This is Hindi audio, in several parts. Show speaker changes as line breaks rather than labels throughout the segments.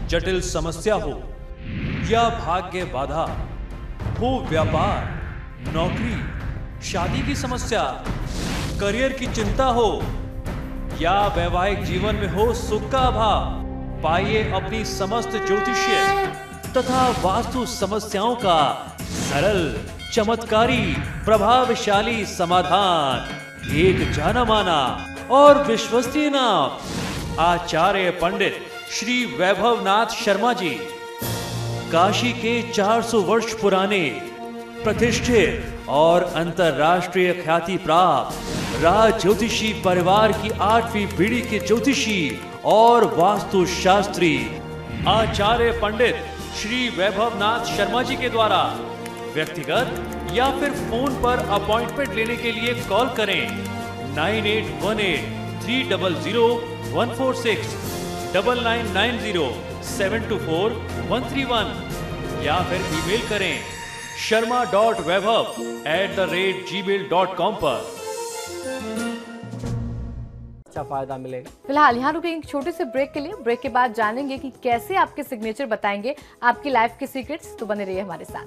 जटिल समस्या हो या भाग्य बाधा हो, व्यापार, नौकरी, शादी की समस्या, करियर की चिंता हो या वैवाहिक जीवन में हो सुख का अभाव, पाइए अपनी समस्त ज्योतिषीय तथा वास्तु समस्याओं का सरल, चमत्कारी, प्रभावशाली समाधान। एक जाना माना और विश्वसनीय नाम, आचार्य पंडित श्री वैभवनाथ शर्मा जी, काशी के 400 वर्ष पुराने प्रतिष्ठित और अंतरराष्ट्रीय ख्याति प्राप्त राज ज्योतिषी परिवार की 8वीं पीढ़ी के ज्योतिषी और वास्तु शास्त्री आचार्य पंडित श्री वैभवनाथ शर्मा जी के द्वारा व्यक्तिगत या फिर फोन पर अपॉइंटमेंट लेने के लिए कॉल करें 9818300146, 9990724131 या फिर ईमेल करें sharma.vaibhav@gmail.com पर।
अच्छा फायदा मिलेगा।
फिलहाल यहाँ रुकेंगे एक छोटे से ब्रेक के लिए। ब्रेक के बाद जानेंगे कि कैसे आपके सिग्नेचर बताएंगे आपकी लाइफ के सीक्रेट्स। तो बने रहिए हमारे साथ।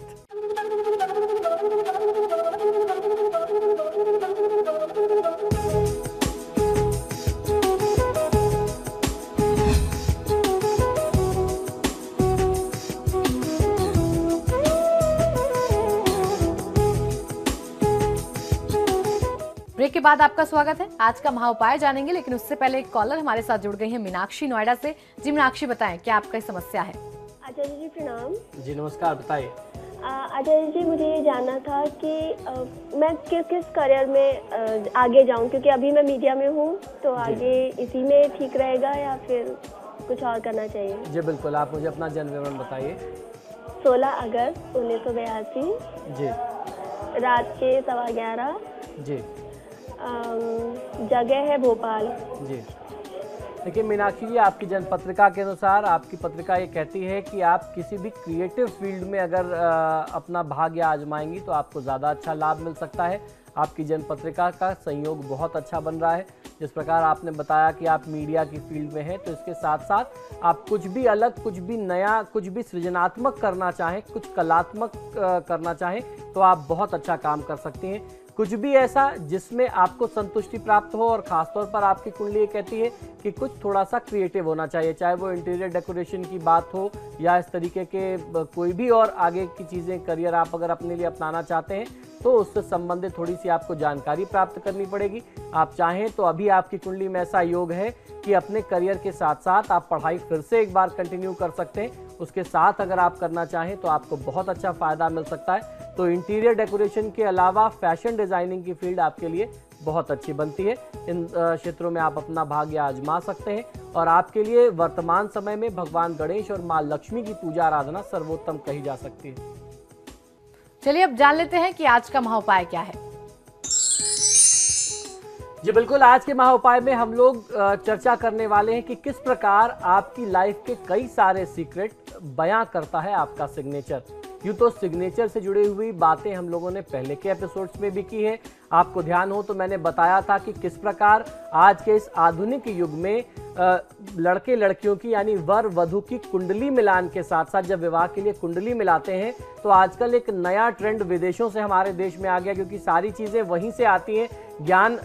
ब्रेक के बाद आपका स्वागत है। आज का महाउपाय जानेंगे, लेकिन उससे पहले एक कॉलर हमारे साथ जुड़ गई है, मीनाक्षी नोएडा से। जी मीनाक्षी, बताएं क्या आपका समस्या है?
आचार्य जी प्रणाम।
जी नमस्कार, बताइए।
आचार्य जी, मुझे ये जानना था कि मैं किस करियर में आगे जाऊं, क्योंकि अभी मैं मीडिया में हूं, तो आगे इसी में ठीक रहेगा या फिर कुछ और करना चाहिए?
जी बिल्कुल, आप मुझे अपना जन्म विवरण बताइए।
16 अगस्त 1982
जी,
रात के 11:15
जी,
जगह है भोपाल।
जी। देखिए मीनाक्षी जी, आपकी जन्म पत्रिका के अनुसार आपकी पत्रिका ये कहती है कि आप किसी भी क्रिएटिव फील्ड में अगर अपना भाग्य आजमाएंगी तो आपको ज़्यादा अच्छा लाभ मिल सकता है। आपकी जन्म पत्रिका का संयोग बहुत अच्छा बन रहा है। जिस प्रकार आपने बताया कि आप मीडिया की फील्ड में हैं, तो इसके साथ साथ आप कुछ भी अलग, कुछ भी नया, कुछ भी सृजनात्मक करना चाहें, कुछ कलात्मक करना चाहें, तो आप बहुत अच्छा काम कर सकती हैं। कुछ भी ऐसा जिसमें आपको संतुष्टि प्राप्त हो, और ख़ासतौर पर आपकी कुंडली कहती है कि कुछ थोड़ा सा क्रिएटिव होना चाहिए, चाहे वो इंटीरियर डेकोरेशन की बात हो या इस तरीके के कोई भी और आगे की चीज़ें, करियर आप अगर अपने लिए अपनाना चाहते हैं तो उससे संबंधित थोड़ी सी आपको जानकारी प्राप्त करनी पड़ेगी। आप चाहें तो अभी आपकी कुंडली में ऐसा योग है कि अपने करियर के साथ साथ आप पढ़ाई फिर से एक बार कंटिन्यू कर सकते हैं। उसके साथ अगर आप करना चाहें तो आपको बहुत अच्छा फ़ायदा मिल सकता है। तो इंटीरियर डेकोरेशन के अलावा फैशन डिज़ाइनिंग की फील्ड आपके लिए बहुत अच्छी बनती है। इन क्षेत्रों में आप अपना भाग्य आजमा सकते हैं, और आपके लिए वर्तमान समय में भगवान गणेश और माँ लक्ष्मी की पूजा आराधना सर्वोत्तम कही जा सकती है।
चलिए अब जान लेते हैं कि आज का महाउपाय क्या है।
जी बिल्कुल, आज के महाउपाय में हम लोग चर्चा करने वाले हैं कि किस प्रकार आपकी लाइफ के कई सारे सीक्रेट बयां करता है आपका सिग्नेचर। यूँ तो सिग्नेचर से जुड़ी हुई बातें हम लोगों ने पहले के एपिसोड्स में भी की है। आपको ध्यान हो तो मैंने बताया था कि किस प्रकार आज के इस आधुनिक युग में लड़के लड़कियों की यानी वर वधु की कुंडली मिलान के साथ साथ जब विवाह के लिए कुंडली मिलाते हैं तो आजकल एक नया ट्रेंड विदेशों से हमारे देश में आ गया, क्योंकि सारी चीज़ें वहीं से आती हैं। ज्ञान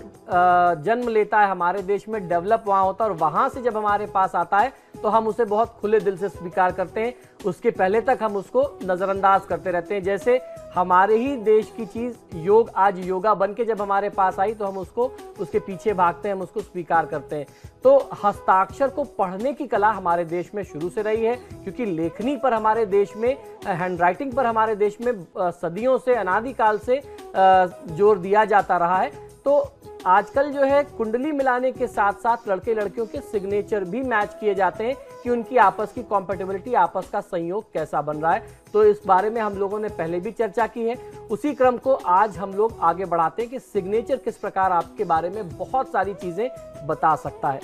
जन्म लेता है हमारे देश में, डेवलप वहाँ होता है, और वहाँ से जब हमारे पास आता है तो हम उसे बहुत खुले दिल से स्वीकार करते हैं। उसके पहले तक हम उसको नज़रअंदाज करते रहते हैं। जैसे हमारे ही देश की चीज़ योग आज योगा बन के जब हमारे पास आई तो हम उसको उसके पीछे भागते हैं, हम उसको स्वीकार करते हैं। तो हस्ताक्षर को पढ़ने की कला हमारे देश में शुरू से रही है, क्योंकि लेखनी पर हमारे देश में, हैंड राइटिंग पर हमारे देश में सदियों से, अनादिकाल से जोर दिया जाता रहा है। तो आजकल जो है कुंडली मिलाने के साथ साथ लड़के लड़कियों के सिग्नेचर भी मैच किए जाते हैं कि उनकी आपस की कॉम्पेटिबिलिटी, आपस का संयोग कैसा बन रहा है। तो इस बारे में हम लोगों ने पहले भी चर्चा की है। उसी क्रम को आज हम लोग आगे बढ़ाते हैं कि सिग्नेचर किस प्रकार आपके बारे में बहुत सारी चीज़ें बता सकता है।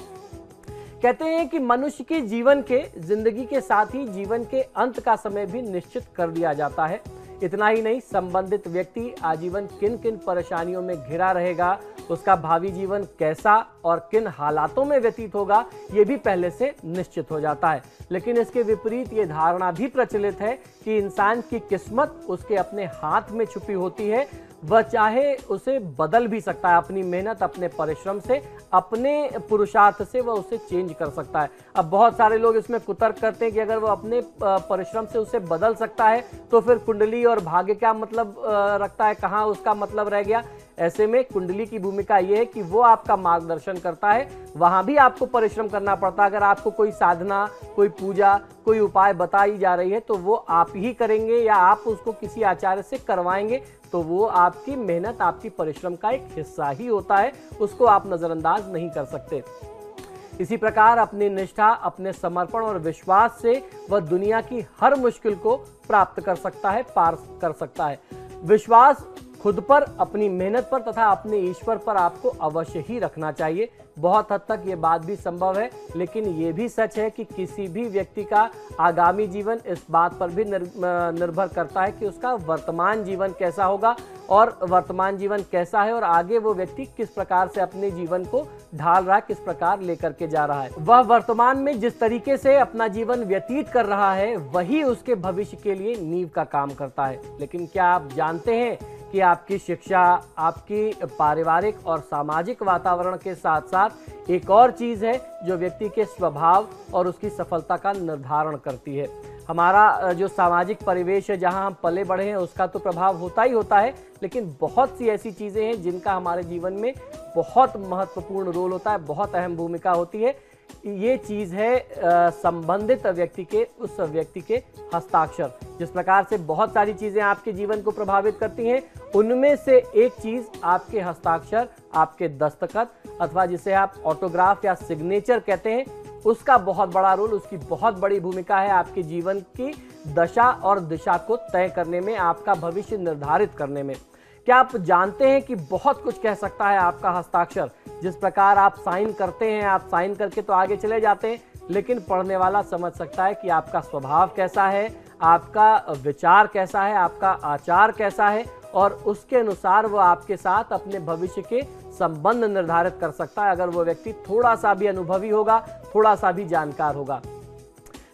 कहते हैं कि मनुष्य के जीवन के, जिंदगी के साथ ही जीवन के अंत का समय भी निश्चित कर दिया जाता है। इतना ही नहीं, संबंधित व्यक्ति आजीवन किन किन परेशानियों में घिरा रहेगा उसका भावी जीवन कैसा और किन हालातों में व्यतीत होगा ये भी पहले से निश्चित हो जाता है। लेकिन इसके विपरीत ये धारणा भी प्रचलित है कि इंसान की किस्मत उसके अपने हाथ में छुपी होती है, वह चाहे उसे बदल भी सकता है। अपनी मेहनत, अपने परिश्रम से, अपने पुरुषार्थ से वह उसे चेंज कर सकता है। अब बहुत सारे लोग इसमें कुतर्क करते हैं कि अगर वह अपने परिश्रम से उसे बदल सकता है तो फिर कुंडली और भाग्य क्या मतलब रखता है, कहाँ उसका मतलब रह गया। ऐसे में कुंडली की भूमिका यह है कि वो आपका मार्गदर्शन करता है, वहां भी आपको परिश्रम करना पड़ता है। अगर आपको कोई साधना, कोई पूजा, कोई उपाय बताई जा रही है तो वो आप ही करेंगे या आप उसको किसी आचार्य से करवाएंगे, तो वो आपकी मेहनत, आपकी परिश्रम का एक हिस्सा ही होता है, उसको आप नजरअंदाज नहीं कर सकते। इसी प्रकार अपनी निष्ठा, अपने समर्पण और विश्वास से वह दुनिया की हर मुश्किल को प्राप्त कर सकता है, पार कर सकता है। विश्वास खुद पर, अपनी मेहनत पर तथा अपने ईश्वर पर आपको अवश्य ही रखना चाहिए। बहुत हद तक ये बात भी संभव है, लेकिन ये भी सच है कि किसी भी व्यक्ति का आगामी जीवन इस बात पर भी निर्भर करता है कि उसका वर्तमान जीवन कैसा होगा, और वर्तमान जीवन कैसा है और आगे वो व्यक्ति किस प्रकार से अपने जीवन को ढाल रहा है, किस प्रकार लेकर के जा रहा है। वह वर्तमान में जिस तरीके से अपना जीवन व्यतीत कर रहा है वही उसके भविष्य के लिए नींव का काम करता है। लेकिन क्या आप जानते हैं कि आपकी शिक्षा, आपकी पारिवारिक और सामाजिक वातावरण के साथ साथ एक और चीज है जो व्यक्ति के स्वभाव और उसकी सफलता का निर्धारण करती है। हमारा जो सामाजिक परिवेश है, जहां हम पले बढ़े हैं, उसका तो प्रभाव होता ही होता है, लेकिन बहुत सी ऐसी चीजें हैं जिनका हमारे जीवन में बहुत महत्वपूर्ण रोल होता है, बहुत अहम भूमिका होती है। ये चीज है संबंधित व्यक्ति के, उस व्यक्ति के हस्ताक्षर। जिस प्रकार से बहुत सारी चीजें आपके जीवन को प्रभावित करती हैं, उनमें से एक चीज आपके हस्ताक्षर, आपके दस्तखत अथवा जिसे आप ऑटोग्राफ या सिग्नेचर कहते हैं, उसका बहुत बड़ा रोल, उसकी बहुत बड़ी भूमिका है आपके जीवन की दशा और दिशा को तय करने में, आपका भविष्य निर्धारित करने में। क्या आप जानते हैं कि बहुत कुछ कह सकता है आपका हस्ताक्षर? जिस प्रकार आप साइन करते हैं, आप साइन करके तो आगे चले जाते हैं, लेकिन पढ़ने वाला समझ सकता है कि आपका स्वभाव कैसा है, आपका विचार कैसा है, आपका आचार कैसा है, और उसके अनुसार वो आपके साथ अपने भविष्य के संबंध निर्धारित कर सकता है, अगर वो व्यक्ति थोड़ा सा भी अनुभवी होगा, थोड़ा सा भी जानकार होगा।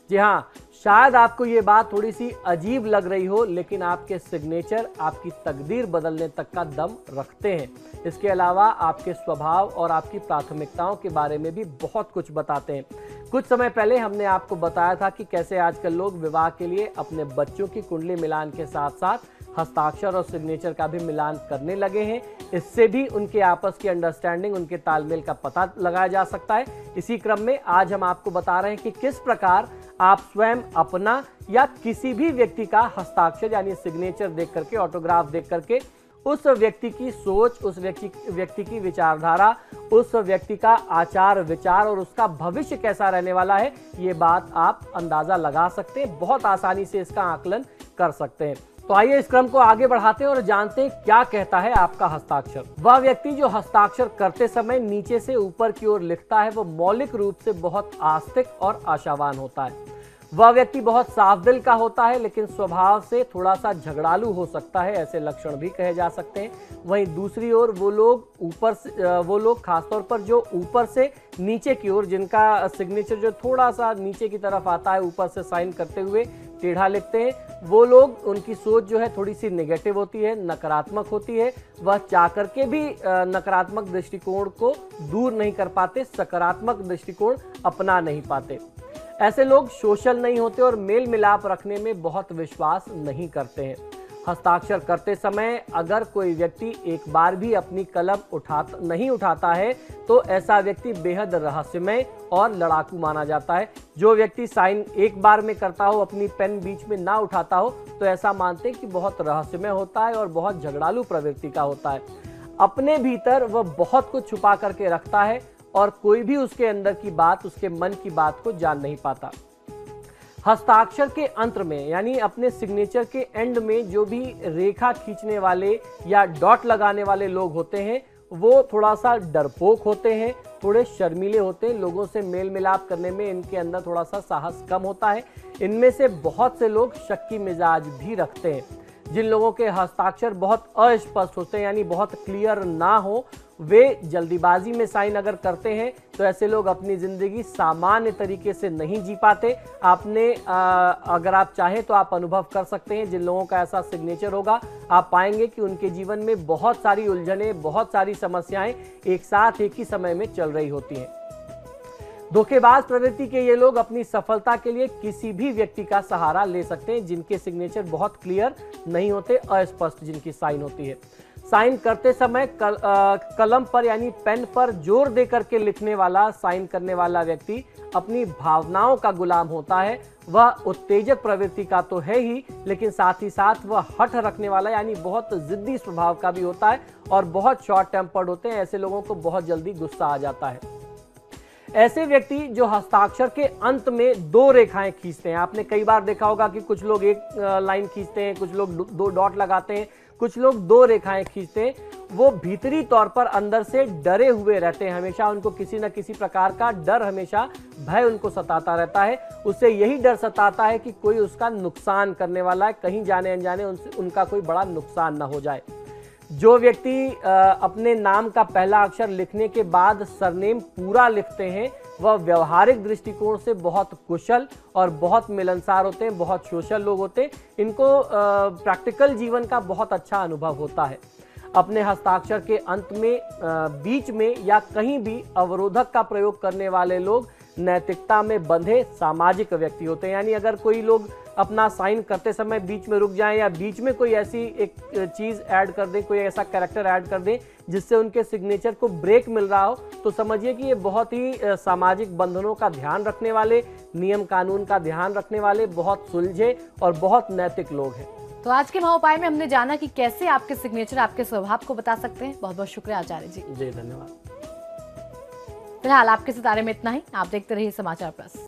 जी हाँ, शायद आपको ये बात थोड़ी सी अजीब लग रही हो, लेकिन आपके सिग्नेचर आपकी तकदीर बदलने तक का दम रखते हैं। इसके अलावा आपके स्वभाव और आपकी प्राथमिकताओं के बारे में भी बहुत कुछ बताते हैं। कुछ समय पहले हमने आपको बताया था कि कैसे आजकल लोग विवाह के लिए अपने बच्चों की कुंडली मिलान के साथ साथ हस्ताक्षर और सिग्नेचर का भी मिलान करने लगे हैं। इससे भी उनके आपस की अंडरस्टैंडिंग, उनके तालमेल का पता लगाया जा सकता है। इसी क्रम में आज हम आपको बता रहे हैं कि किस प्रकार आप स्वयं अपना या किसी भी व्यक्ति का हस्ताक्षर यानी सिग्नेचर देख करके, ऑटोग्राफ देख करके उस व्यक्ति की सोच, उस व्यक्ति की विचारधारा, उस व्यक्ति का आचार विचार और उसका भविष्य कैसा रहने वाला है, ये बात आप अंदाजा लगा सकते हैं। बहुत आसानी से इसका आकलन कर सकते हैं। तो आइए इस क्रम को आगे बढ़ाते हैं और जानते हैं क्या कहता है आपका हस्ताक्षर। वह व्यक्ति जो हस्ताक्षर करते समय नीचे से ऊपर की ओर लिखता है, वह मौलिक रूप से बहुत आस्तिक और आशावान होता है। वह व्यक्ति बहुत साफ दिल का होता है, लेकिन स्वभाव से थोड़ा सा झगड़ालू हो सकता है, ऐसे लक्षण भी कहे जा सकते हैं। वहीं दूसरी ओर वो लोग खासतौर पर जो ऊपर से नीचे की ओर, जिनका सिग्नेचर जो थोड़ा सा नीचे की तरफ आता है, ऊपर से साइन करते हुए टेढ़ा लिखते हैं, वो लोग, उनकी सोच जो है थोड़ी सी नेगेटिव होती है, नकारात्मक होती है। वह चाह करके भी नकारात्मक दृष्टिकोण को दूर नहीं कर पाते, सकारात्मक दृष्टिकोण अपना नहीं पाते। ऐसे लोग सोशल नहीं होते और मेल मिलाप रखने में बहुत विश्वास नहीं करते हैं। हस्ताक्षर करते समय अगर कोई व्यक्ति एक बार भी अपनी कलम नहीं उठाता है तो ऐसा व्यक्ति बेहद रहस्यमय और लड़ाकू माना जाता है। जो व्यक्ति साइन एक बार में करता हो, अपनी पेन बीच में ना उठाता हो, तो ऐसा मानते हैं कि बहुत रहस्यमय होता है और बहुत झगड़ालू प्रवृत्ति का होता है। अपने भीतर वह बहुत कुछ छुपा करके रखता है और कोई भी उसके अंदर की बात, उसके मन की बात को जान नहीं पाता। हस्ताक्षर के अंत में यानी अपने सिग्नेचर के एंड में जो भी रेखा खींचने वाले या डॉट लगाने वाले लोग होते हैं, वो थोड़ा सा डरपोक होते हैं, थोड़े शर्मीले होते हैं। लोगों से मेल मिलाप करने में इनके अंदर थोड़ा सा साहस कम होता है। इनमें से बहुत से लोग शक्की मिजाज भी रखते हैं। जिन लोगों के हस्ताक्षर बहुत अस्पष्ट होते हैं यानी बहुत क्लियर ना हो, वे जल्दीबाजी में साइन अगर करते हैं तो ऐसे लोग अपनी ज़िंदगी सामान्य तरीके से नहीं जी पाते। आपने अगर आप चाहें तो आप अनुभव कर सकते हैं, जिन लोगों का ऐसा सिग्नेचर होगा आप पाएंगे कि उनके जीवन में बहुत सारी उलझनें, बहुत सारी समस्याएं एक साथ एक ही समय में चल रही होती हैं। धोखेबाज प्रवृत्ति के ये लोग अपनी सफलता के लिए किसी भी व्यक्ति का सहारा ले सकते हैं जिनके सिग्नेचर बहुत क्लियर नहीं होते, अस्पष्ट जिनकी साइन होती है। साइन करते समय कलम पर यानी पेन पर जोर दे करके लिखने वाला, साइन करने वाला व्यक्ति अपनी भावनाओं का गुलाम होता है। वह उत्तेजक प्रवृत्ति का तो है ही, लेकिन साथ ही साथ वह हठ रखने वाला यानी बहुत जिद्दी स्वभाव का भी होता है और बहुत शॉर्ट टेम्पर्ड होते हैं। ऐसे लोगों को बहुत जल्दी गुस्सा आ जाता है। ऐसे व्यक्ति जो हस्ताक्षर के अंत में 2 रेखाएं खींचते हैं, आपने कई बार देखा होगा कि कुछ लोग एक लाइन खींचते हैं, कुछ लोग 2 डॉट लगाते हैं, कुछ लोग 2 रेखाएं खींचते हैं। वो भीतरी तौर पर अंदर से डरे हुए रहते हैं, हमेशा उनको किसी न किसी प्रकार का डर, हमेशा भय उनको सताता रहता है। उससे यही डर सताता है कि कोई उसका नुकसान करने वाला है, कहीं जाने अनजाने उनका कोई बड़ा नुकसान न हो जाए। जो व्यक्ति अपने नाम का पहला अक्षर लिखने के बाद सरनेम पूरा लिखते हैं, वह व्यवहारिक दृष्टिकोण से बहुत कुशल और बहुत मिलनसार होते हैं, बहुत सोशल लोग होते हैं। इनको प्रैक्टिकल जीवन का बहुत अच्छा अनुभव होता है। अपने हस्ताक्षर के अंत में, बीच में या कहीं भी अवरोधक का प्रयोग करने वाले लोग नैतिकता में बंधे सामाजिक व्यक्ति होते हैं। यानी अगर कोई लोग अपना साइन करते समय बीच में रुक जाएं या बीच में कोई ऐसी एक चीज़ ऐड कर दें, कोई ऐसा कैरेक्टर ऐड कर दें जिससे उनके सिग्नेचर को ब्रेक मिल रहा हो, तो समझिए कि ये बहुत ही सामाजिक बंधनों का ध्यान रखने वाले, नियम कानून का ध्यान रखने वाले, बहुत सुलझे और बहुत नैतिक लोग हैं।
तो आज के महाउपाय में हमने जाना कि कैसे आपके सिग्नेचर आपके स्वभाव को बता सकते हैं। बहुत बहुत शुक्रिया आचार्य जी।
जी धन्यवाद।
फिलहाल आपके सितारे में इतना ही। आप देखते रहिए समाचार प्लस।